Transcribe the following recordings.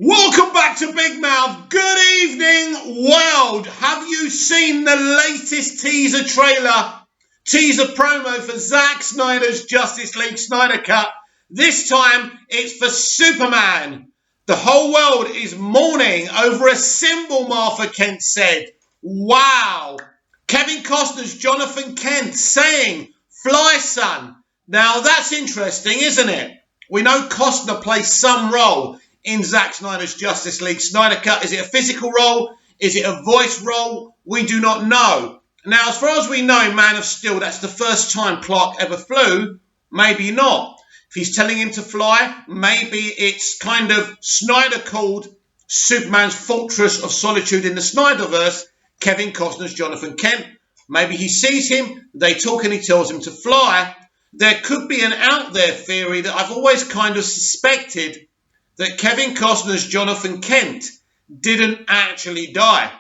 Welcome back to Big Mouth. Good evening, world. Have you seen the latest teaser promo for Zack Snyder's Justice League Snyder Cut? This time it's for Superman. The whole world is mourning over a symbol, Martha Kent said. Wow. Kevin Costner's Jonathan Kent saying, "Fly, son." Now that's interesting, isn't it? We know Costner plays some role in Zack Snyder's Justice League Snyder Cut. Is it a physical role? Is it a voice role? We do not know. Now, as far as we know, Man of Steel, that's the first time Clark ever flew. Maybe not. If he's telling him to fly, maybe it's kind of Snyder called Superman's Fortress of Solitude in the Snyderverse, Kevin Costner's Jonathan Kent. Maybe he sees him, they talk and he tells him to fly. There could be an out there theory that I've always kind of suspected, that Kevin Costner's Jonathan Kent didn't actually die.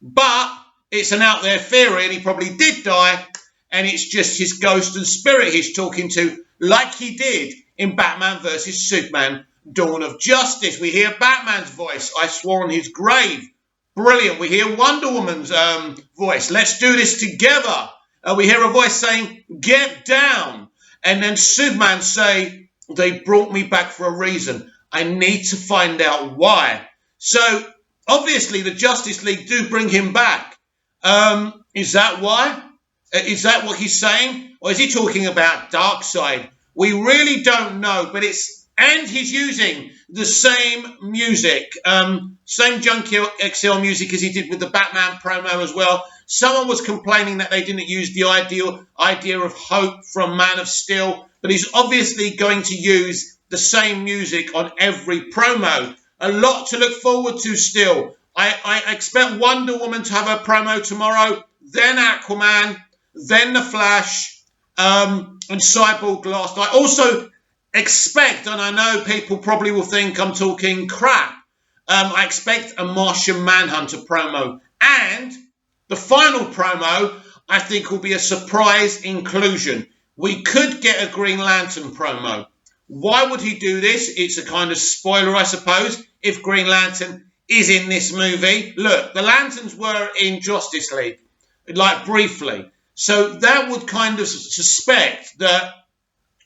But it's an out there theory and he probably did die, and it's just his ghost and spirit he's talking to, like he did in Batman vs. Superman, Dawn of Justice. We hear Batman's voice, "I swore on his grave." Brilliant. We hear Wonder Woman's voice, "Let's do this together." We hear a voice saying, "Get down." And then Superman say, "They brought me back for a reason. I need to find out why." So, obviously, the Justice League do bring him back. Is that why? Is that what he's saying? Or is he talking about Darkseid? We really don't know, but and he's using the same music, same Junkie XL music as he did with the Batman promo as well. Someone was complaining that they didn't use the idea of hope from Man of Steel, but he's obviously going to use the same music on every promo. A lot to look forward to still. I expect Wonder Woman to have a promo tomorrow, then Aquaman, then The Flash, and Cyborg last. I also expect, and I know people probably will think I'm talking crap, I expect a Martian Manhunter promo. And the final promo, I think, will be a surprise inclusion. We could get a Green Lantern promo. Why would he do this? It's a kind of spoiler, I suppose, if Green Lantern is in this movie. Look, the Lanterns were in Justice League, like briefly. So that would kind of suspect that,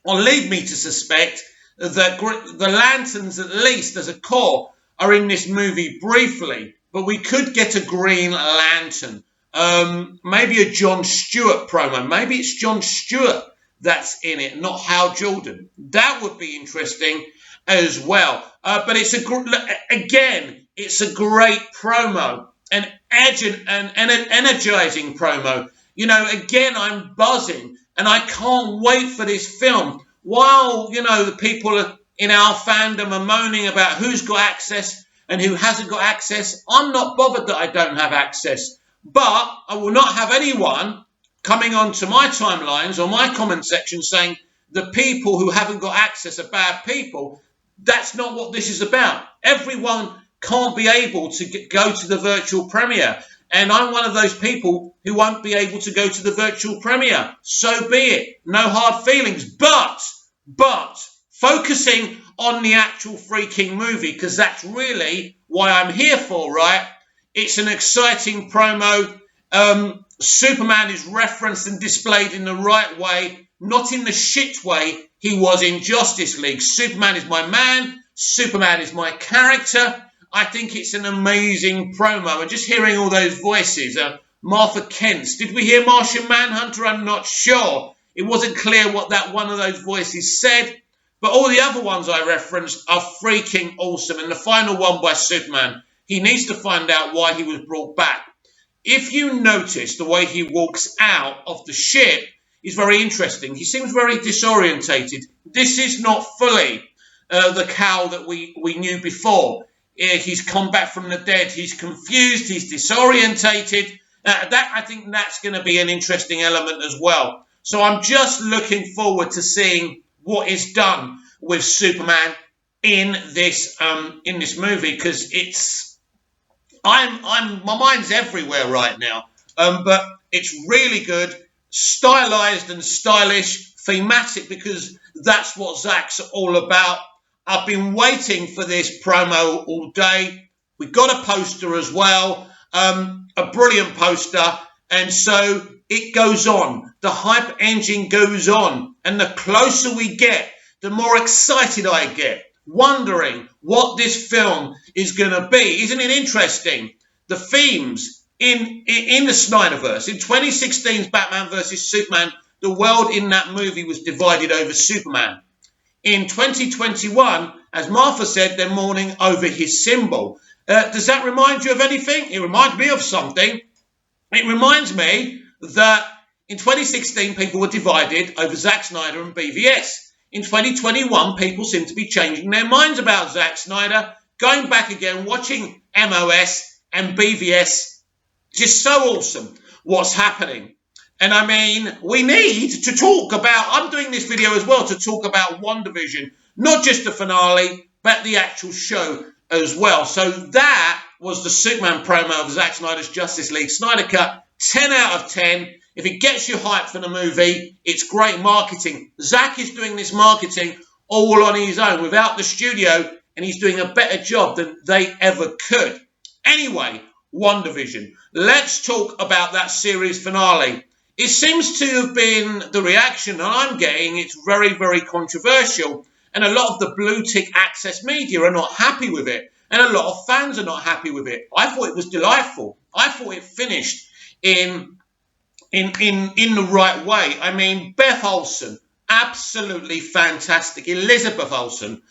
or lead me to suspect that the Lanterns, at least as a core, are in this movie briefly. But we could get a Green Lantern. Maybe a John Stewart promo. Maybe it's John Stewart that's in it, not Hal Jordan. That would be interesting as well. But it's it's a great promo, an energizing promo. You know, again, I'm buzzing, and I can't wait for this film. While, the people in our fandom are moaning about who's got access and who hasn't got access, I'm not bothered that I don't have access. But I will not have anyone coming onto my timelines or my comment section saying the people who haven't got access are bad people. That's not what this is about. Everyone can't be able to go to the virtual premiere. And I'm one of those people who won't be able to go to the virtual premiere. So be it. No hard feelings. But focusing on the actual freaking movie, because that's really why I'm here for, right? It's an exciting promo. Superman is referenced and displayed in the right way, not in the shit way he was in Justice League. Superman is my man. Superman is my character. I think it's an amazing promo. And just hearing all those voices, Martha Kent's. Did we hear Martian Manhunter? I'm not sure. It wasn't clear what that one of those voices said. But all the other ones I referenced are freaking awesome. And the final one by Superman, he needs to find out why he was brought back. If you notice the way he walks out of the ship is very interesting. He seems very disorientated. This is not fully the Cal that we knew before. He's come back from the dead. He's confused. He's disorientated. I think that's going to be an interesting element as well. So I'm just looking forward to seeing what is done with Superman in this movie, because my mind's everywhere right now. But it's really good, stylized and stylish, thematic, because that's what Zack's all about. I've been waiting for this promo all day. We got a poster as well, a brilliant poster. And so it goes on. The hype engine goes on. And the closer we get, the more excited I get, wondering what this film is going to be. Isn't it interesting? The themes in the Snyderverse, in 2016's Batman vs. Superman, the world in that movie was divided over Superman. In 2021, as Martha said, they're mourning over his symbol. Does that remind you of anything? It reminds me of something. It reminds me that in 2016, people were divided over Zack Snyder and BVS. In 2021, people seem to be changing their minds about Zack Snyder, going back again, watching MOS and BVS. Just so awesome what's happening. And I mean, we need to talk about, I'm doing this video as well to talk about WanderVision, not just the finale, but the actual show as well. So that was the Superman promo of Zack Snyder's Justice League Snyder Cut. 10 out of 10. If it gets you hyped for the movie, it's great marketing. Zack is doing this marketing all on his own without the studio, and he's doing a better job than they ever could. Anyway, WanderVision. Let's talk about that series finale. It seems to have been the reaction that I'm getting. It's very, very controversial. And a lot of the blue tick access media are not happy with it. And a lot of fans are not happy with it. I thought it was delightful. I thought it finished in the right way. I mean, Beth Olsen, absolutely fantastic. Elizabeth Olsen,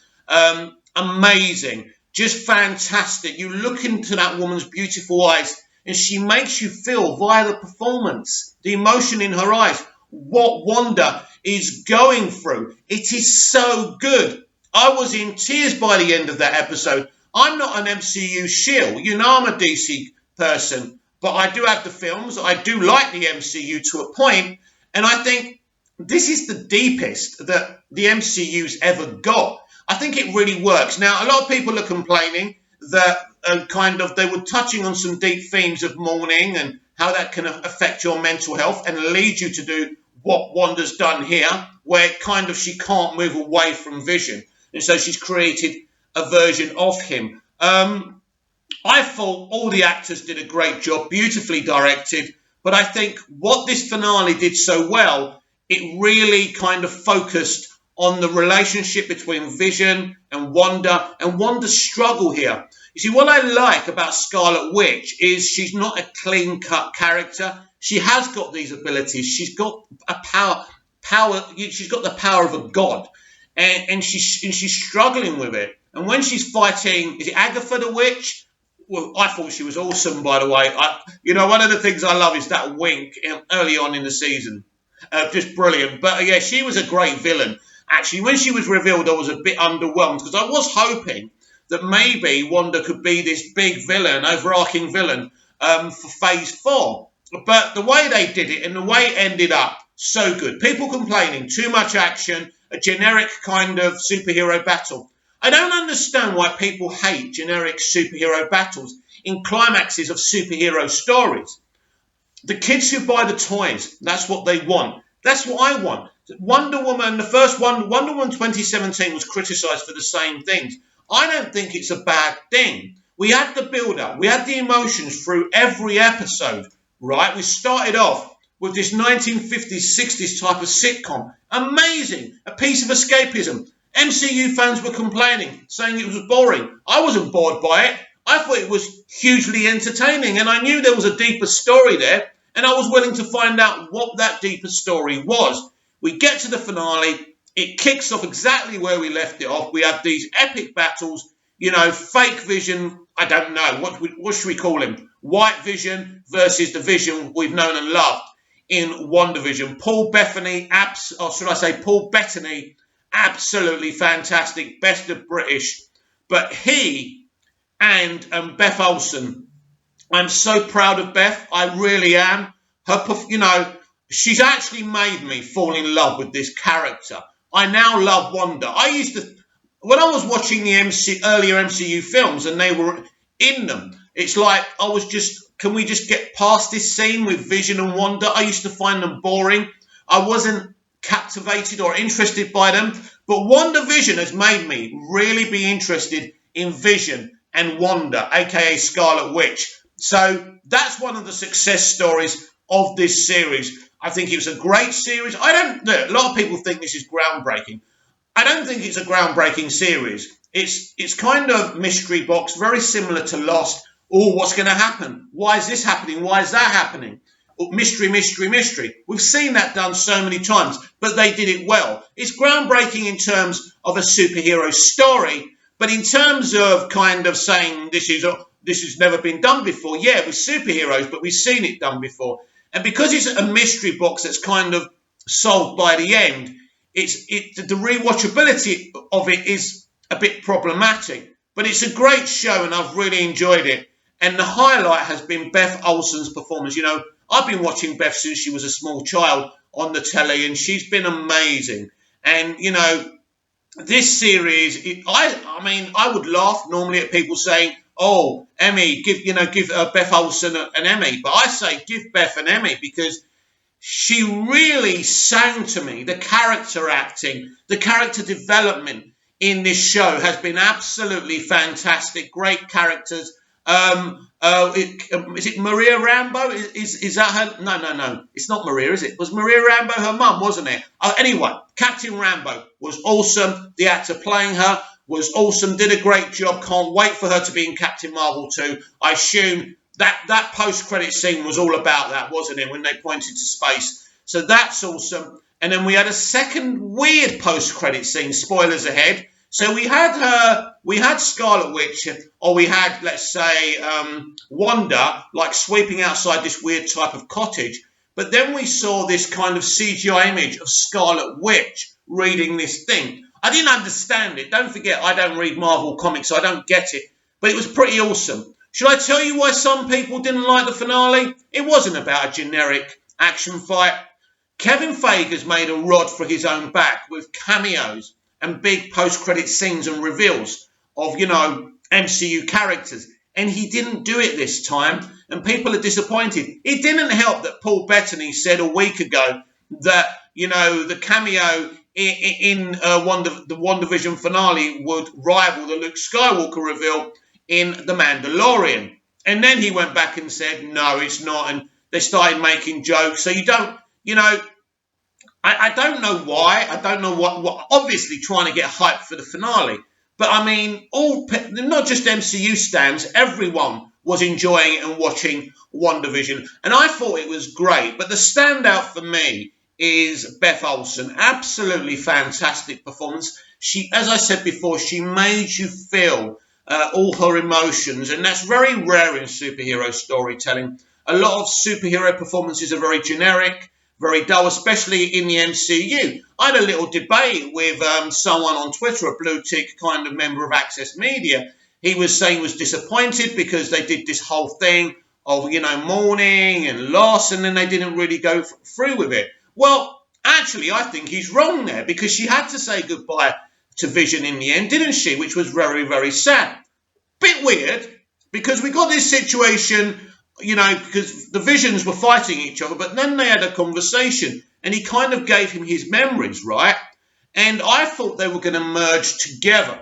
amazing. Just fantastic. You look into that woman's beautiful eyes and she makes you feel via the performance, the emotion in her eyes, what Wanda is going through. It is so good. I was in tears by the end of that episode. I'm not an MCU shill. You know I'm a DC person, but I do have the films. I do like the MCU to a point, and I think this is the deepest that the MCU's ever got. I think it really works. Now, a lot of people are complaining that they were touching on some deep themes of mourning and how that can affect your mental health and lead you to do what Wanda's done here, where she can't move away from Vision. And so she's created a version of him. I thought all the actors did a great job, beautifully directed. But I think what this finale did so well, it really kind of focused on the relationship between Vision and Wanda's struggle here. You see, what I like about Scarlet Witch is she's not a clean-cut character. She has got these abilities. She's got a power. She's got the power of a god, and she's struggling with it. And when she's fighting, is it Agatha the Witch? Well, I thought she was awesome, by the way. One of the things I love is that wink early on in the season. Just brilliant. But yeah, she was a great villain. Actually, when she was revealed, I was a bit underwhelmed because I was hoping that maybe Wanda could be this big villain, overarching villain for Phase 4. But the way they did it and the way it ended up, so good. People complaining, too much action, a generic kind of superhero battle. I don't understand why people hate generic superhero battles in climaxes of superhero stories. The kids who buy the toys, that's what they want. That's what I want. Wonder Woman, the first one, Wonder Woman 2017 was criticised for the same things. I don't think it's a bad thing. We had the build-up. We had the emotions through every episode, right? We started off with this 1950s, 60s type of sitcom. Amazing. A piece of escapism. MCU fans were complaining, saying it was boring. I wasn't bored by it. I thought it was hugely entertaining, and I knew there was a deeper story there, and I was willing to find out what that deeper story was. We get to the finale. It kicks off exactly where we left it off. We have these epic battles, fake Vision. I don't know. What should we call him? White Vision versus the Vision we've known and loved in WandaVision. Paul Bettany, absolutely fantastic. Best of British. But he and Beth Olsen, I'm so proud of Beth. I really am. She's actually made me fall in love with this character. I now love Wanda. When I was watching the earlier MCU films and they were in them, it's like can we just get past this scene with Vision and Wanda? I used to find them boring. I wasn't captivated or interested by them. But WandaVision has made me really be interested in Vision and Wanda, aka Scarlet Witch. So that's one of the success stories of this series. I think it was a great series. A lot of people think this is groundbreaking. I don't think it's a groundbreaking series. It's kind of mystery box, very similar to Lost. Oh, what's going to happen? Why is this happening? Why is that happening? Mystery, mystery, mystery. We've seen that done so many times, but they did it well. It's groundbreaking in terms of a superhero story, but in terms of kind of saying this has never been done before. Yeah, with superheroes, but we've seen it done before. And because it's a mystery box that's kind of solved by the end, the rewatchability of it is a bit problematic. But it's a great show, and I've really enjoyed it. And the highlight has been Beth Olsen's performance. You know, I've been watching Beth since she was a small child on the telly, and she's been amazing. And, you know, this series, I would laugh normally at people saying, oh, Emmy, give Beth Olsen an Emmy. But I say give Beth an Emmy because she really sang to me. The character acting, the character development in this show has been absolutely fantastic. Great characters. Is it Maria Rambo? Is that her? No. It's not Maria, is it? Was Maria Rambo her mum, wasn't it? Anyway, Captain Rambo was awesome. The actor playing her was awesome. Did a great job. Can't wait for her to be in Captain Marvel 2. I assume that post-credit scene was all about that, wasn't it? When they pointed to space. So that's awesome. And then we had a second weird post-credit scene. Spoilers ahead. So we had Scarlet Witch, or we had, let's say, Wanda, like sweeping outside this weird type of cottage. But then we saw this kind of CGI image of Scarlet Witch reading this thing. I didn't understand it. Don't forget, I don't read Marvel comics, so I don't get it. But it was pretty awesome. Should I tell you why some people didn't like the finale? It wasn't about a generic action fight. Kevin Feige's made a rod for his own back with cameos and big post-credit scenes and reveals of, MCU characters. And he didn't do it this time, and people are disappointed. It didn't help that Paul Bettany said a week ago that, the cameo in the WandaVision finale would rival the Luke Skywalker reveal in The Mandalorian. And then he went back and said, no, it's not. And they started making jokes. So you don't, I don't know why. I don't know what obviously trying to get hype for the finale. But I mean, not just MCU stans, everyone was enjoying it and watching WandaVision. And I thought it was great. But the standout for me is Beth Olsen. Absolutely fantastic performance. She, as I said before, she made you feel all her emotions. And that's very rare in superhero storytelling. A lot of superhero performances are very generic, very dull, especially in the MCU. I had a little debate with someone on Twitter, a blue tick kind of member of Access Media. He was saying he was disappointed because they did this whole thing of, mourning and loss, and then they didn't really go through with it. Well, actually, I think he's wrong there because she had to say goodbye to Vision in the end, didn't she? Which was very, very sad. Bit weird because we got this situation, because the Visions were fighting each other, but then they had a conversation and he kind of gave him his memories, right? And I thought they were going to merge together.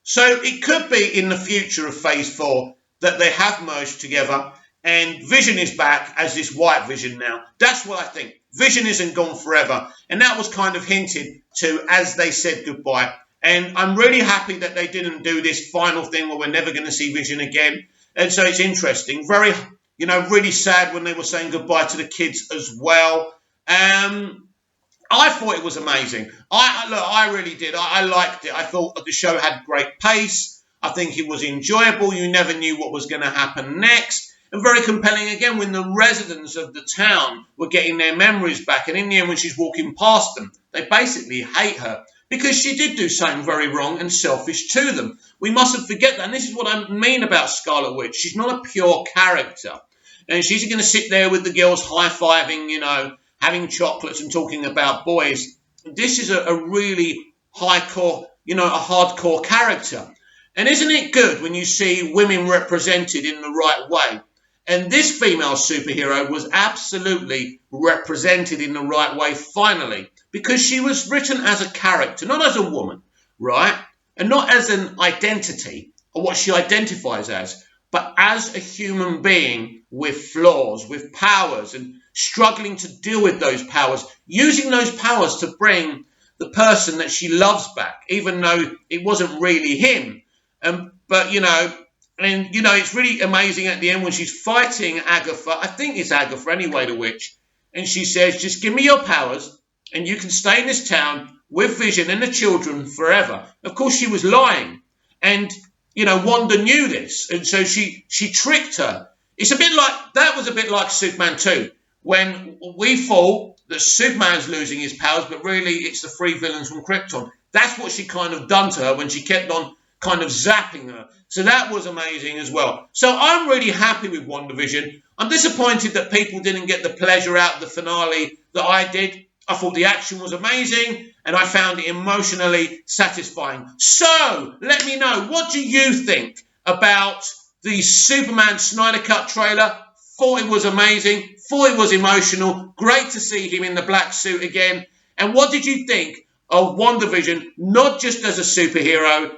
So it could be in the future of Phase 4 that they have merged together and Vision is back as this white Vision now. That's what I think. Vision isn't gone forever. And that was kind of hinted to as they said goodbye. And I'm really happy that they didn't do this final thing where we're never going to see Vision again. And so it's interesting. Very, really sad when they were saying goodbye to the kids as well. I thought it was amazing. I really did. I liked it. I thought the show had great pace. I think it was enjoyable. You never knew what was going to happen next. And very compelling again when the residents of the town were getting their memories back. And in the end, when she's walking past them, they basically hate her because she did do something very wrong and selfish to them. We mustn't forget that. And this is what I mean about Scarlet Witch. She's not a pure character. And she's going to sit there with the girls high-fiving, having chocolates and talking about boys. This is a really high-core, a hardcore character. And isn't it good when you see women represented in the right way? And this female superhero was absolutely represented in the right way, finally. because she was written as a character, not as a woman, right? And not as an identity or what she identifies as, but as a human being with flaws, with powers, and struggling to deal with those powers, using those powers to bring the person that she loves back, even though it wasn't really him. But, it's really amazing at the end when she's fighting Agatha. I think it's Agatha anyway, the witch. And she says, just give me your powers and you can stay in this town with Vision and the children forever. Of course, she was lying. And, Wanda knew this. And so she tricked her. That was a bit like Superman 2, when we thought that Superman's losing his powers, but really it's the three villains from Krypton. That's what she kind of done to her when she kept on kind of zapping her. So that was amazing as well. So I'm really happy with WandaVision. I'm disappointed that people didn't get the pleasure out of the finale that I did. I thought the action was amazing and I found it emotionally satisfying. So let me know, what do you think about the Superman Snyder Cut trailer? Thought it was amazing, thought it was emotional, great to see him in the black suit again. And what did you think of WandaVision, not just as a superhero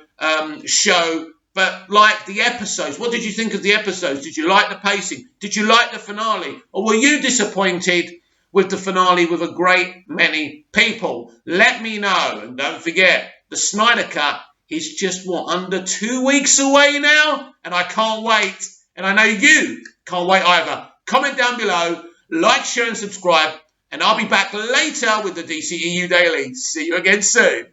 show, but like the episodes? What did you think of the episodes? Did you like the pacing? Did you like the finale? Or were you disappointed with the finale with a great many people? Let me know. And don't forget, the Snyder Cut is just, under 2 weeks away now? And I can't wait. And I know you can't wait either. Comment down below, like, share and subscribe. And I'll be back later with the DCEU Daily. See you again soon.